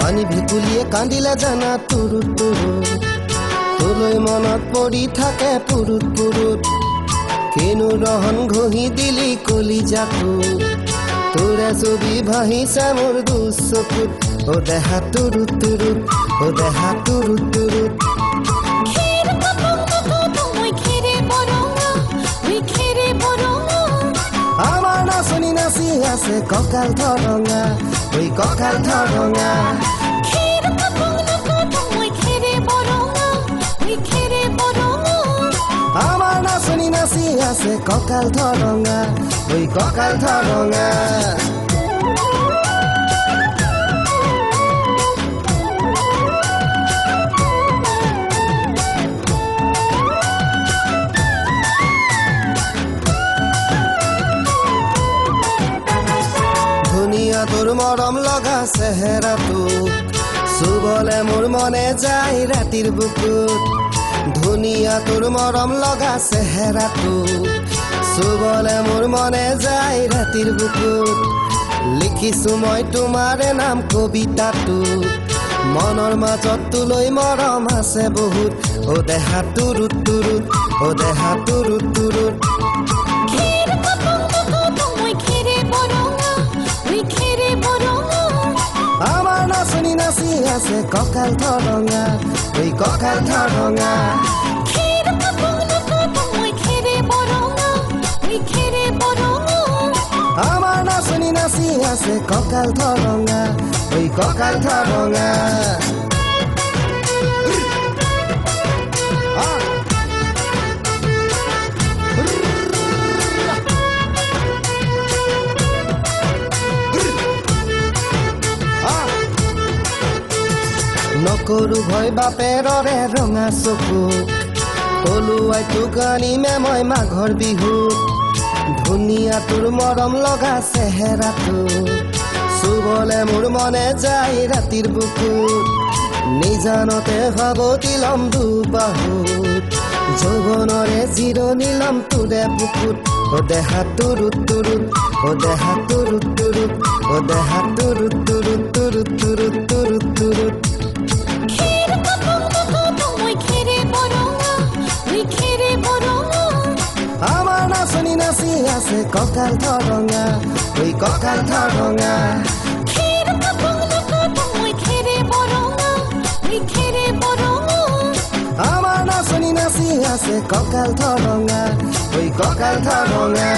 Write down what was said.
পানী ভেকুলীয়ে কান্দিলে জানা তুৰুত তুৰুত তোলৈ মনত পৰি থাকে পুৰুত পুৰুত কিনো ৰহন ঘঁহি দিলি কলিজাটো তোৰে ছবি ভাহিছে মোৰ দুচকুত ও দেহা তুৰুত তুৰুত ও দেহা তুৰুত তুৰুত আমাৰ নাচনি নাচি আছে কঁকাল ধৰঙা ঐ কঁকাল ধৰঙা আমাৰ নাচনি নাচি আছে কঁকাল ধৰঙা ঐ কঁকাল ধৰঙা ধুনীয়া তোৰ মৰম লগা চেহেৰাটো চুবলে মোৰ মনে যায় ৰাতিৰ বুকুত ধুনীয়া তোৰ মৰম লগা চেহেৰাটো চুবলে মোৰ মনে যায় ৰাতিৰ বুকুত লিখিছো মই তোমাৰে নাম কবিতাটো মনৰ মাজত তোলৈ মৰম আছে বহুত ও দেহা তুৰুত তুৰুত ও দেহা তুৰুত তুৰুত আমাৰ নাচনি নাচি আছে কঁকাল ধৰঙা ঐ কঁকাল ধৰঙা আমাৰ নাচনি নাচি আছে কঁকাল ধৰঙা ঐ কঁকাল ধৰঙা নকৰো ভয় বাপেৰৰে ৰঙা চকু পলুৱাই তোক আনিমে মই মাঘৰ বিহুত ধুনীয়া তোৰ মৰম লগা চেহেৰাটো চুবলে মোৰ মনে যায় ৰাতিৰ বুকুত নিজানতে ভাবতি লম দুবাহুত যৌৱনৰে জিৰণি লম তোৰে বুকুত ও দেহা তুৰুত তুৰুত ও দেহা তুৰুত তুৰুত ও দেহা তুৰুত তুৰুত তুৰুত তুৰুত তুৰুত তুৰুত আমাৰ নাচনি নাচি আছে কঁকাল ধৰঙা ঐ কঁকাল ধৰঙা আমাৰ নাচনি নাচি আছে কঁকাল ধৰঙা ঐ কঁকাল ধৰঙা